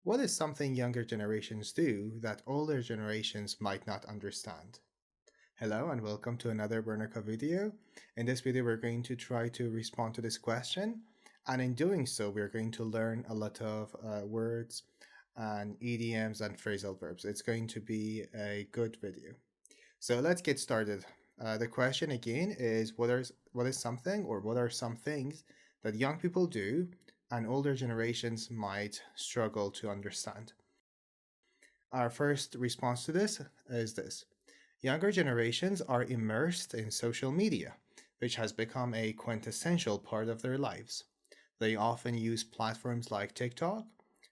What is something younger generations do that older generations might not understand? Hello and welcome to another Bernica video. In this video, we're going to try to respond to this question. And in doing so, we're going to learn a lot of words and idioms and phrasal verbs. It's going to be a good video. So let's get started. The question again is what is something or what are some things that young people do and older generations might struggle to understand? Our first response to this is this. Younger generations are immersed in social media, which has become a quintessential part of their lives. They often use platforms like TikTok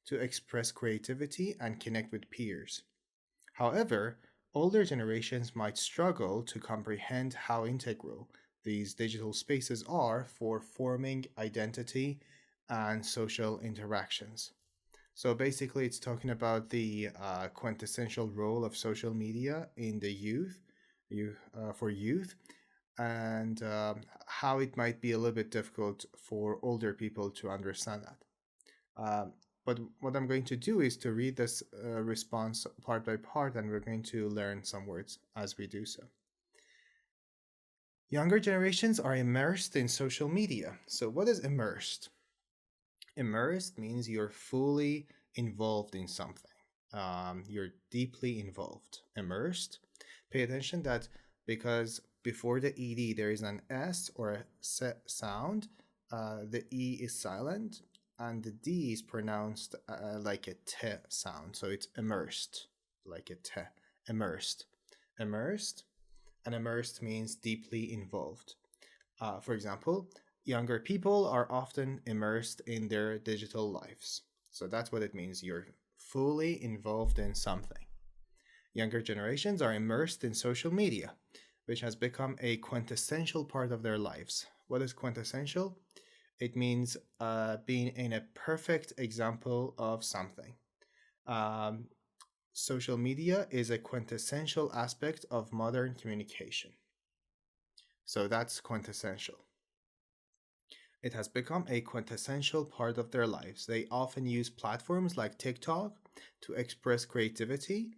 to express creativity and connect with peers. However, older generations might struggle to comprehend how integral these digital spaces are for forming identity and social interactions. So basically, it's talking about the quintessential role of social media in the for youth, and how it might be a little bit difficult for older people to understand that. But what I'm going to do is to read this response part by part, and we're going to learn some words as we do so. Younger generations are immersed in social media. So, what is immersed? Immersed means you're fully involved in something. You're deeply involved. Immersed. Pay attention that because before the ed there is an s or a sound, the e is silent and the d is pronounced like a t sound. So it's immersed, like a t. Immersed. Immersed. And immersed means deeply involved. For example, younger people are often immersed in their digital lives. So that's what it means. You're fully involved in something. Younger generations are immersed in social media, which has become a quintessential part of their lives. What is quintessential? It means being in a perfect example of something. Um, Social media is a quintessential aspect of modern communication. So that's quintessential. It has become a quintessential part of their lives. They often use platforms like TikTok to express creativity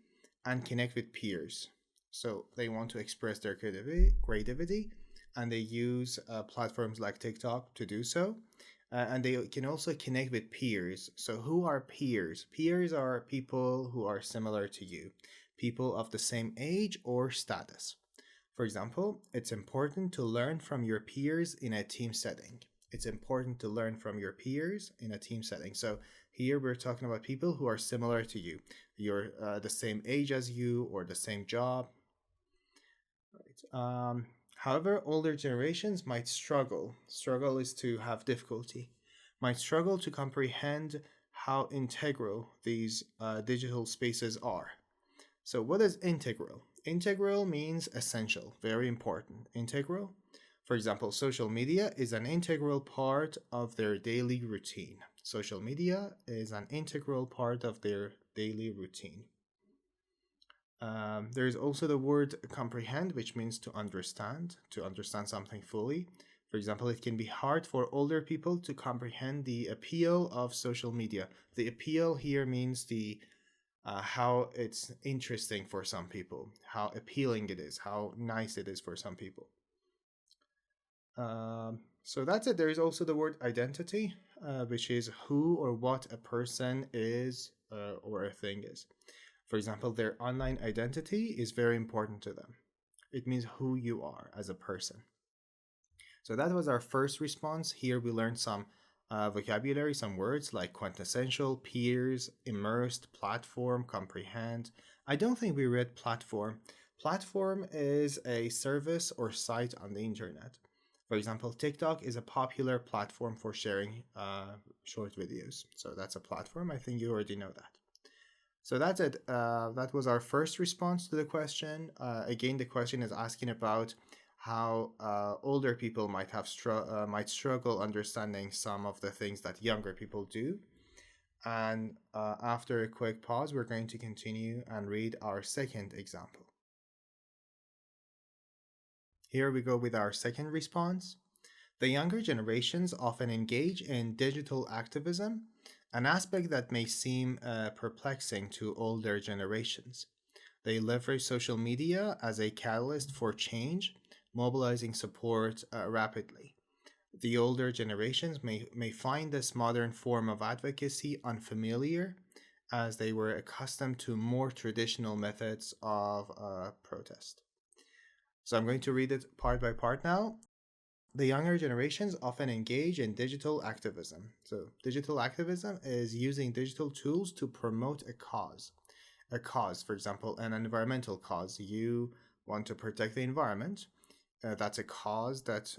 and connect with peers. So they want to express their creativity and they use platforms like TikTok to do so. And they can also connect with peers. So, who are peers? Peers are people who are similar to you, people of the same age or status. For example, it's important to learn from your peers in a team setting. It's important to learn from your peers in a team setting. So, here we're talking about people who are similar to you. You're the same age as you or the same job. Right. However, older generations might struggle. Struggle is to have difficulty. Might struggle to comprehend how integral these digital spaces are. So, what is integral? Integral means essential, very important. Integral, for example, social media is an integral part of their daily routine. Social media is an integral part of their daily routine. There is also the word comprehend, which means to understand something fully. For example, it can be hard for older people to comprehend the appeal of social media. The appeal here means the how it's interesting for some people, how appealing it is, how nice it is for some people. So that's it. There is also the word identity, which is who or what a person is or a thing is. For example, their online identity is very important to them. It means who you are as a person. So that was our first response. Here we learned some vocabulary, some words like quintessential, peers, immersed, platform, comprehend. I don't think we read platform. Platform is a service or site on the internet. For example, TikTok is a popular platform for sharing short videos. So that's a platform. I think you already know that. So that's it. That was our first response to the question. Again, the question is asking about how older people might struggle understanding some of the things that younger people do. And after a quick pause, we're going to continue and read our second example. Here we go with our second response. The younger generations often engage in digital activism An aspect that may seem perplexing to older generations. They leverage social media as a catalyst for change, mobilizing support rapidly. The older generations may find this modern form of advocacy unfamiliar, as they were accustomed to more traditional methods of protest. So I'm going to read it part by part now. The younger generations often engage in digital activism. So, digital activism is using digital tools to promote a cause. A cause, for example, an environmental cause. You want to protect the environment. That's a cause that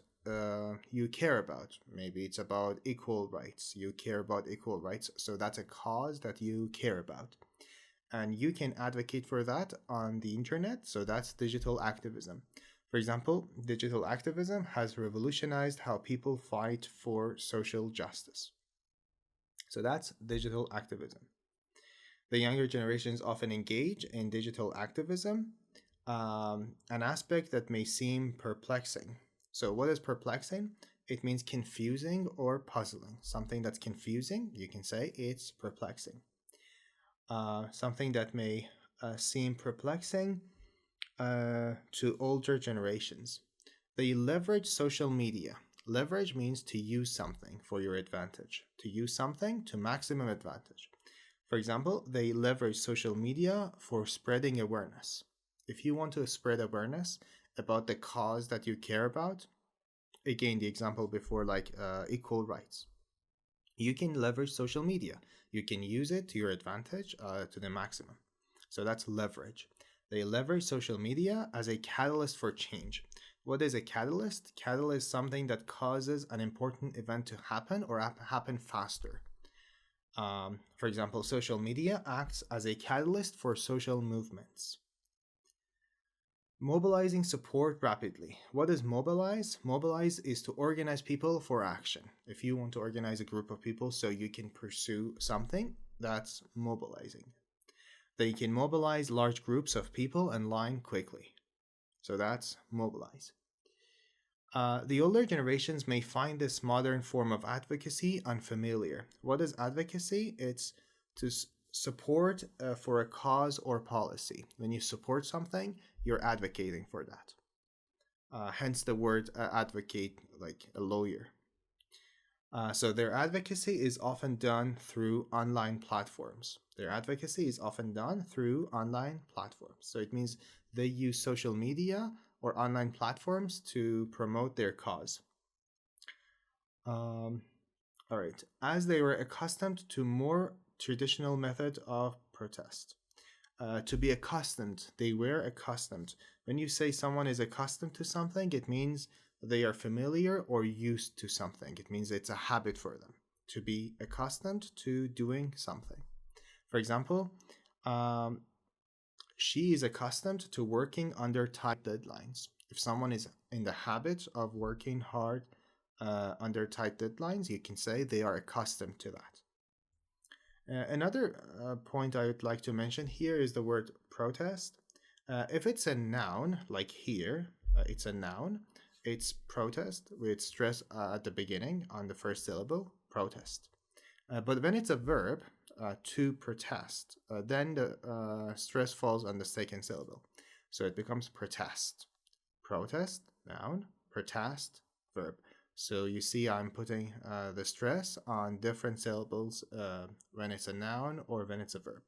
you care about. Maybe it's about equal rights. You care about equal rights. So, that's a cause that you care about. And you can advocate for that on the internet. So, that's digital activism. For example, digital activism has revolutionized how people fight for social justice. So that's digital activism. The younger generations often engage in digital activism, an aspect that may seem perplexing. So, what is perplexing? It means confusing or puzzling. Something that's confusing, you can say it's perplexing. Something that may seem perplexing to older generations. They leverage social media. Leverage means to use something for your advantage, to use something to maximum advantage. For example, they leverage social media for spreading awareness. If you want to spread awareness about the cause that you care about, again, the example before, like equal rights, you can leverage social media. You can use it to your advantage to the maximum. So that's leverage. They leverage social media as a catalyst for change. What is a catalyst? Catalyst is something that causes an important event to happen or happen faster. For example, social media acts as a catalyst for social movements. Mobilizing support rapidly. What is mobilize? Mobilize is to organize people for action. If you want to organize a group of people so you can pursue something, that's mobilizing. They can mobilize large groups of people and line quickly. So that's mobilize. The older generations may find this modern form of advocacy unfamiliar. What is advocacy? It's to support for a cause or policy. When you support something, you're advocating for that. Hence the word advocate, like a lawyer. So their advocacy is often done through online platforms. Their advocacy is often done through online platforms. So it means they use social media or online platforms to promote their cause. All right. As they were accustomed to more traditional method of protest. To be accustomed, they were accustomed. When you say someone is accustomed to something, it means they are familiar or used to something. It means it's a habit for them to be accustomed to doing something. For example, she is accustomed to working under tight deadlines. If someone is in the habit of working hard under tight deadlines, you can say they are accustomed to that. Another point I would like to mention here is the word protest. If it's a noun, like here, it's a noun, it's protest with stress at the beginning on the first syllable, protest. But when it's a verb, to protest, then the stress falls on the second syllable. So it becomes protest. Protest, noun, protest, verb. So you see I'm putting the stress on different syllables when it's a noun or when it's a verb.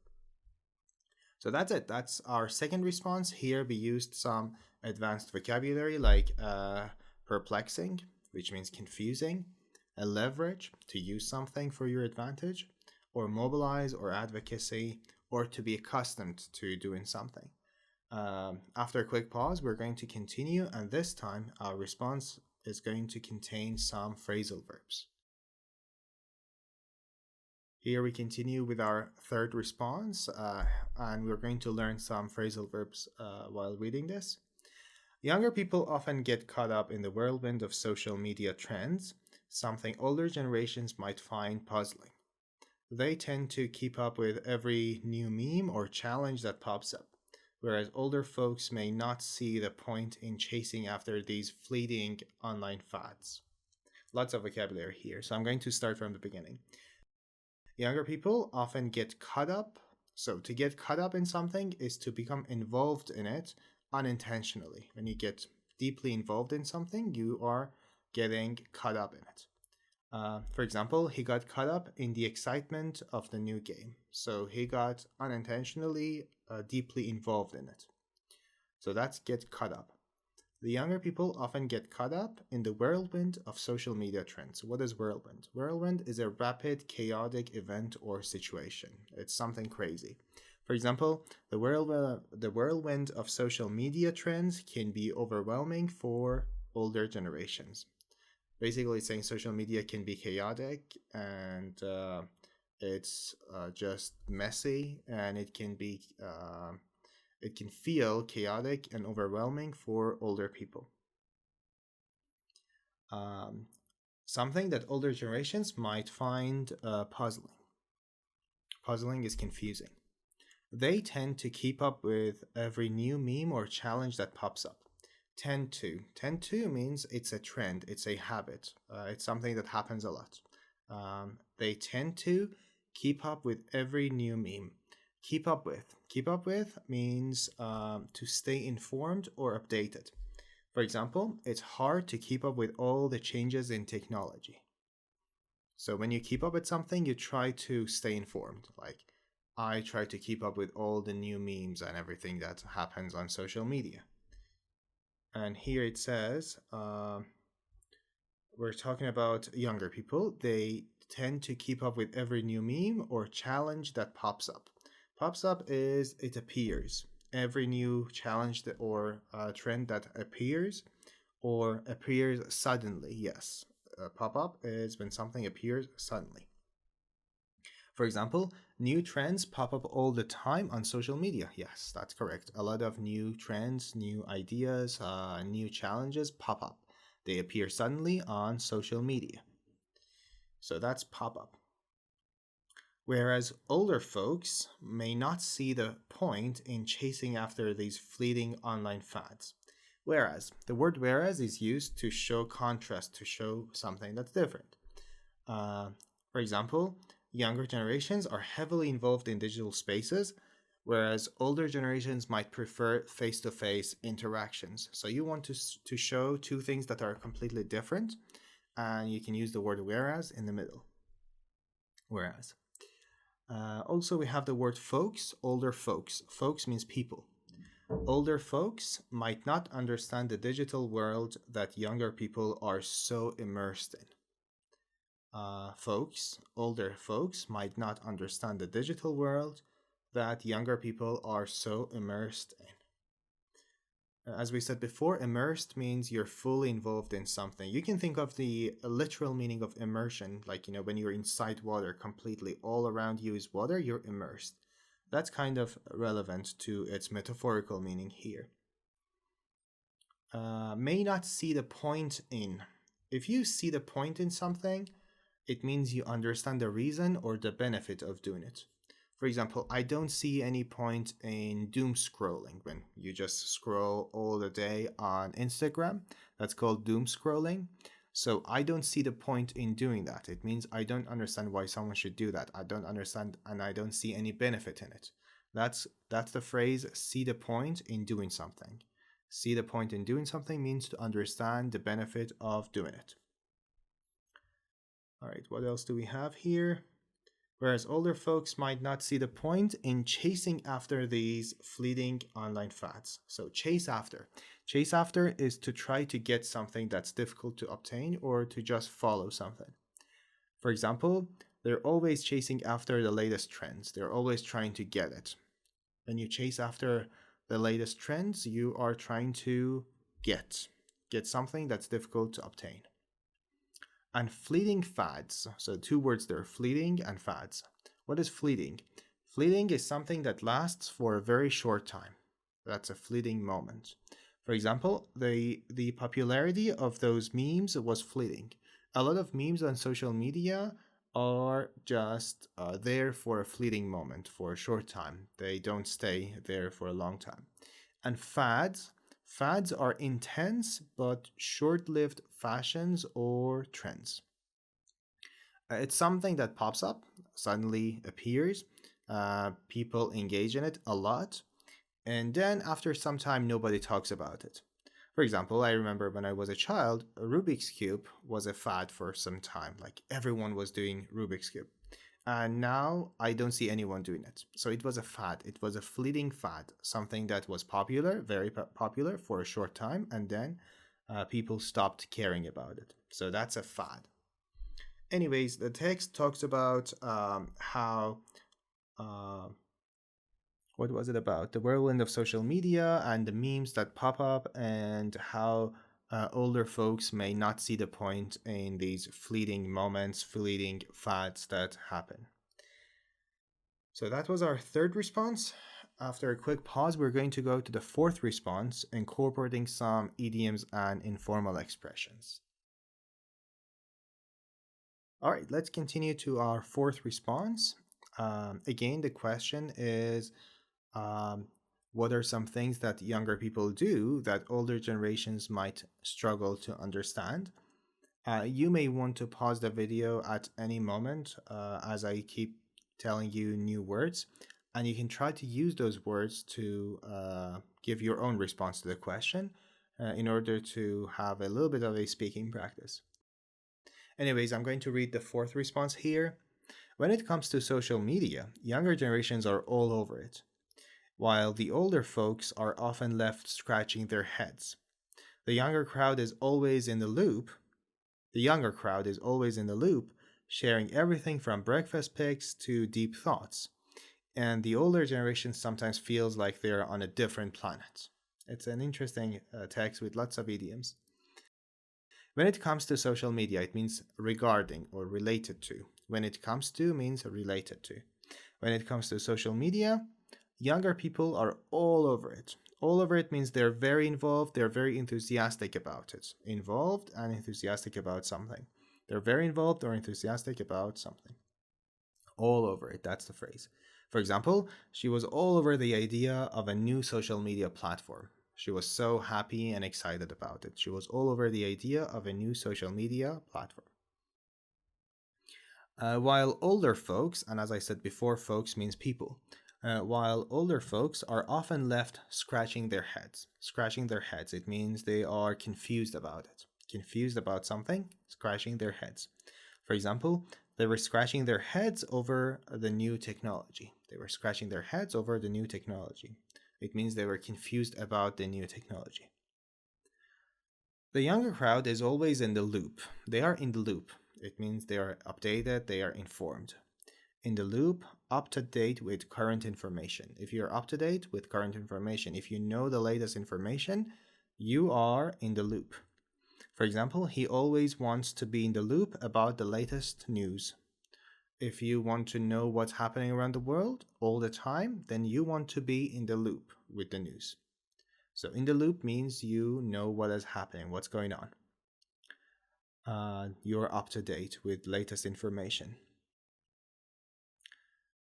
So that's it. That's our second response. Here we used some advanced vocabulary like perplexing, which means confusing, a leverage, to use something for your advantage, or mobilize or advocacy, or to be accustomed to doing something. After a quick pause, we're going to continue, and this time our response is going to contain some phrasal verbs. Here we continue with our third response, and we're going to learn some phrasal verbs while reading this. Younger people often get caught up in the whirlwind of social media trends, something older generations might find puzzling. They tend to keep up with every new meme or challenge that pops up, whereas older folks may not see the point in chasing after these fleeting online fads. Lots of vocabulary here, so I'm going to start from the beginning. Younger people often get caught up. So, to get caught up in something is to become involved in it unintentionally. When you get deeply involved in something, you are getting caught up in it. For example, he got caught up in the excitement of the new game. So, he got unintentionally deeply involved in it. So, that's get caught up. The younger people often get caught up in the whirlwind of social media trends. What is whirlwind? Whirlwind is a rapid, chaotic event or situation. It's something crazy. For example, the whirlwind of social media trends can be overwhelming for older generations. Basically, it's saying social media can be chaotic and it's just messy, and it can feel chaotic and overwhelming for older people. Um, Something that older generations might find puzzling. Puzzling is confusing. They tend to keep up with every new meme or challenge that pops up. Tend to. Tend to means it's a trend, it's a habit, it's something that happens a lot. They tend to keep up with every new meme. Keep up with. Keep up with means to stay informed or updated. For example, it's hard to keep up with all the changes in technology. So when you keep up with something, you try to stay informed. Like, I try to keep up with all the new memes and everything that happens on social media. And here it says, we're talking about younger people. They tend to keep up with every new meme or challenge that pops up. Pops up is it appears. Every new challenge or trend that appears or appears suddenly. Yes, pop up is when something appears suddenly. For example, new trends pop up all the time on social media. Yes, that's correct. A lot of new trends, new ideas, new challenges pop up. They appear suddenly on social media. So that's pop up. Whereas older folks may not see the point in chasing after these fleeting online fads. Whereas, the word whereas is used to show contrast, to show something that's different. Uh, for example, younger generations are heavily involved in digital spaces, whereas older generations might prefer face to face interactions. So you want to show two things that are completely different, and you can use the word whereas in the middle. Whereas. Also, we have the word folks, older folks. Folks means people. Older folks might not understand the digital world that younger people are so immersed in. Older folks might not understand the digital world that younger people are so immersed in. As we said before, immersed means you're fully involved in something. You can think of the literal meaning of immersion, like, when you're inside water completely, all around you is water, you're immersed. That's kind of relevant to its metaphorical meaning here. May not see the point in. If you see the point in something, it means you understand the reason or the benefit of doing it. For example, I don't see any point in doom scrolling when you just scroll all the day on Instagram. That's called doom scrolling. So I don't see the point in doing that. It means I don't understand why someone should do that. I don't understand and I don't see any benefit in it. That's the phrase see the point in doing something. See the point in doing something means to understand the benefit of doing it. All right, what else do we have here? Whereas older folks might not see the point in chasing after these fleeting online fads. So, chase after. Chase after is to try to get something that's difficult to obtain or to just follow something. For example, they're always chasing after the latest trends, they're always trying to get it. When you chase after the latest trends, you are trying to get something that's difficult to obtain. And fleeting fads. So, two words there, fleeting and fads. What is fleeting? Fleeting is something that lasts for a very short time. That's a fleeting moment. For example, the popularity of those memes was fleeting. A lot of memes on social media are just there for a fleeting moment, for a short time. They don't stay there for a long time. And fads are intense but short lived fashions or trends. It's something that pops up, suddenly appears, people engage in it a lot, and then after some time, nobody talks about it. For example, I remember when I was a child, a Rubik's Cube was a fad for some time. Like everyone was doing Rubik's Cube. And now I don't see anyone doing it. So it was a fad. It was a fleeting fad, something that was popular, very popular for a short time, and then people stopped caring about it. So that's a fad. Anyways, the text talks about how uh, what was it about? The whirlwind of social media and the memes that pop up, and how older folks may not see the point in these fleeting moments, fleeting fads that happen. So that was our third response. After a quick pause, we're going to go to the fourth response, incorporating some idioms and informal expressions. All right, let's continue to our fourth response. Again, the question is um, what are some things that younger people do that older generations might struggle to understand? You may want to pause the video at any moment as I keep telling you new words, and you can try to use those words to give your own response to the question in order to have a little bit of a speaking practice. Anyways, I'm going to read the fourth response here. When it comes to social media, younger generations are all over it, while the older folks are often left scratching their heads. The younger crowd is always in the loop. The younger crowd is always in the loop, sharing everything from breakfast pics to deep thoughts. And the older generation sometimes feels like they're on a different planet. It's an interesting text with lots of idioms. When it comes to social media, it means regarding or related to. When it comes to means related to. When it comes to social media, younger people are all over it. All over it means they're very involved, they're very enthusiastic about it. Involved and enthusiastic about something. They're very involved or enthusiastic about something. All over it, that's the phrase. For example, she was all over the idea of a new social media platform. She was so happy and excited about it. She was all over the idea of a new social media platform. While older folks, and as I said before, folks means people, while older folks are often left scratching their heads. Scratching their heads, it means they are confused about it. Confused about something, scratching their heads. For example, they were scratching their heads over the new technology. They were scratching their heads over the new technology. It means they were confused about the new technology. The younger crowd is always in the loop. They are in the loop. It means they are updated, they are informed. In the loop, up to date with current information. If you're up to date with current information, if you know the latest information, you are in the loop. For example, he always wants to be in the loop about the latest news. If you want to know what's happening around the world all the time, then you want to be in the loop with the news. So, in the loop means you know what is happening, what's going on. You're up to date with latest information.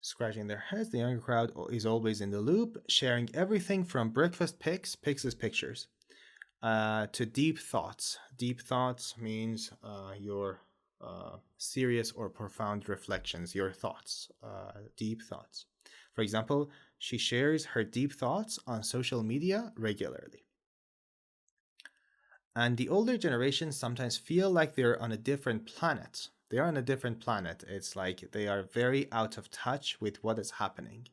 Scratching their heads, the younger crowd is always in the loop, sharing everything from breakfast pics is pictures, to deep thoughts. Deep thoughts means your serious or profound reflections, your thoughts, deep thoughts. For example, she shares her deep thoughts on social media regularly. And the older generations sometimes feel like they're on a different planet. They're on a different planet. It's like they are very out of touch with what is happening.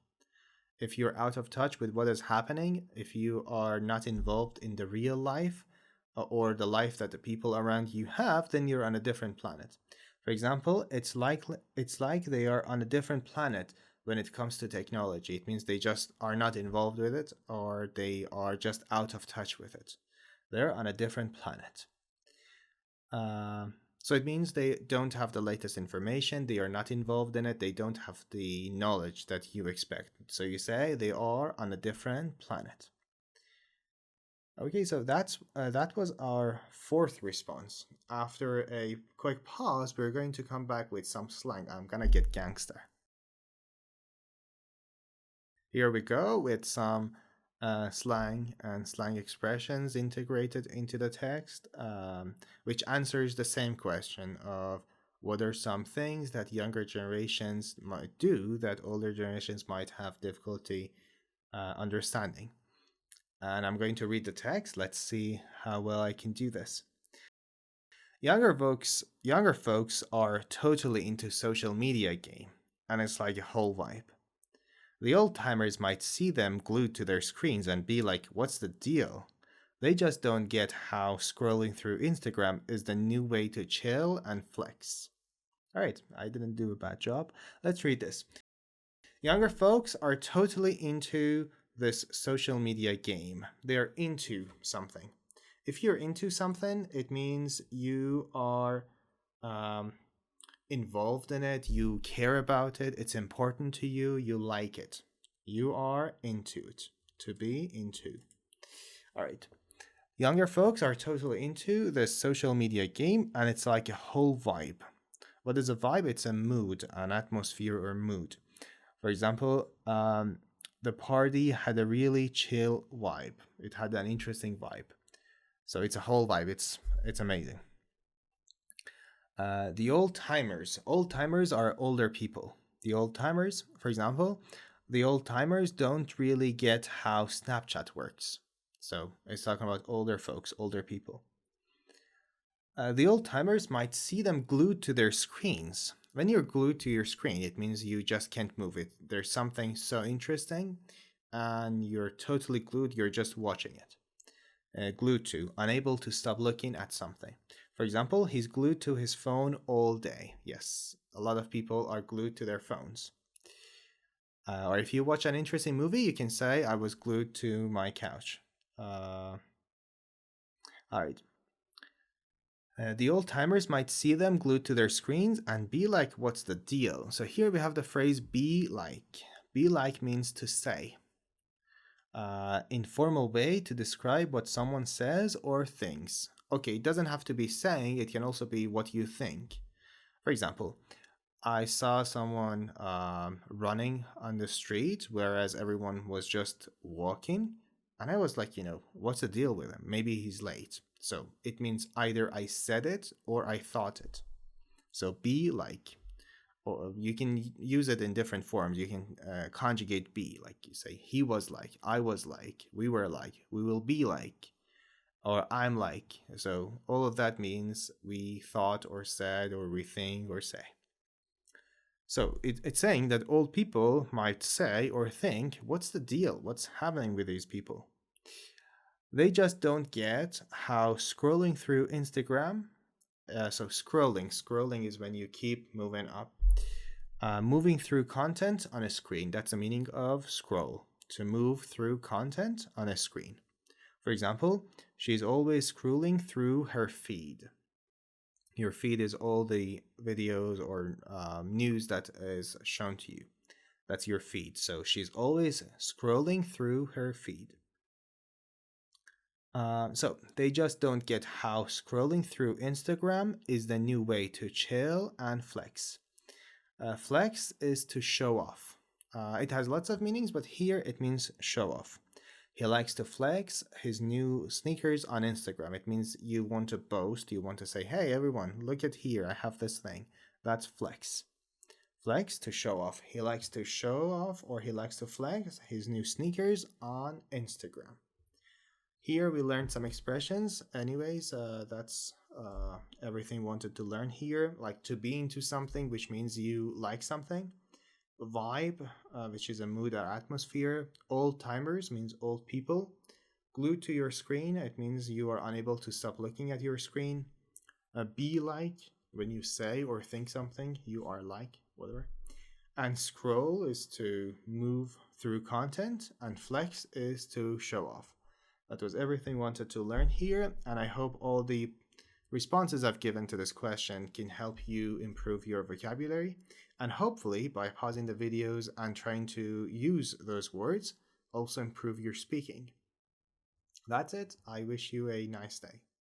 If you're out of touch with what is happening, if you are not involved in the real life or the life that the people around you have, then you're on a different planet. For example, it's like they are on a different planet when it comes to technology. It means they just are not involved with it or they are just out of touch with it. They're on a different planet. So it means they don't have the latest information, they are not involved in it, they don't have the knowledge that you expect. So you say they are on a different planet. Okay, so that was our fourth response. After a quick pause, we're going to come back with some slang. I'm gonna get gangster. Here we go with some slang and slang expressions integrated into the text, which answers the same question of What are some things that younger generations might do that older generations might have difficulty understanding? And I'm going to read the text. Let's see how well I can do this. Younger folks are totally into social media game, and it's like a whole vibe. The old timers might see them glued to their screens and be like, what's the deal? They just don't get how scrolling through Instagram is the new way to chill and flex. Alright, I didn't do a bad job. Let's read this. Younger folks are totally into this social media game. They're into something. If you're into something, it means you are involved in it, you care about it, it's important to you, you like it. You are into it. To be into. All right. Younger folks are totally into the social media game, and it's like a whole vibe. What is a vibe? It's a mood, an atmosphere or mood. For example, the party had a really chill vibe. It had an interesting vibe. So it's a whole vibe. It's amazing. The old timers. Old timers are older people. The old timers, for example, the old timers don't really get how Snapchat works. So it's talking about older folks, older people. The old timers might see them glued to their screens. When you're glued to your screen, it means you just can't move it. There's something so interesting, and you're totally glued, you're just watching it. Glued to, unable to stop looking at something. For example, he's glued to his phone all day. Yes, a lot of people are glued to their phones. Or if you watch an interesting movie, you can say, I was glued to my couch. All right. The old timers might see them glued to their screens and be like, what's the deal? So here we have the phrase be like. Be like means to say. Informal way to describe what someone says or thinks. Okay, it doesn't have to be saying, it can also be what you think. For example, I saw someone running on the street, whereas everyone was just walking. And I was like, what's the deal with him? Maybe he's late. So it means either I said it or I thought it. So be like. Or you can use it in different forms. You can conjugate be, like you say, he was like, I was like, we were like, we will be like, or I'm like. So all of that means we thought or said or we think or say. So it's saying that old people might say or think, what's the deal? What's happening with these people? They just don't get how scrolling through Instagram. So scrolling is when you keep moving up. Moving through content on a screen. That's the meaning of scroll. To move through content on a screen. For example, she's always scrolling through her feed. Your feed is all the videos or news that is shown to you. That's your feed. So she's always scrolling through her feed. So they just don't get how scrolling through Instagram is the new way to chill and flex. Flex is to show off. It has lots of meanings, but here it means show off. He likes to flex his new sneakers on Instagram. It means you want to boast, you want to say, hey, everyone, look at here, I have this thing. That's flex. Flex, to show off. He likes to show off or he likes to flex his new sneakers on Instagram. Here we learned some expressions. Anyways, that's everything wanted to learn here. Like to be into something, which means you like something. Vibe, which is a mood or atmosphere. Old timers means old people. Glued to your screen, it means you are unable to stop looking at your screen. Be like, when you say or think something, you are like, whatever. And scroll is to move through content, and flex is to show off. That was everything wanted to learn here, and I hope all the responses I've given to this question can help you improve your vocabulary, and hopefully by pausing the videos and trying to use those words, also improve your speaking. That's it. I wish you a nice day.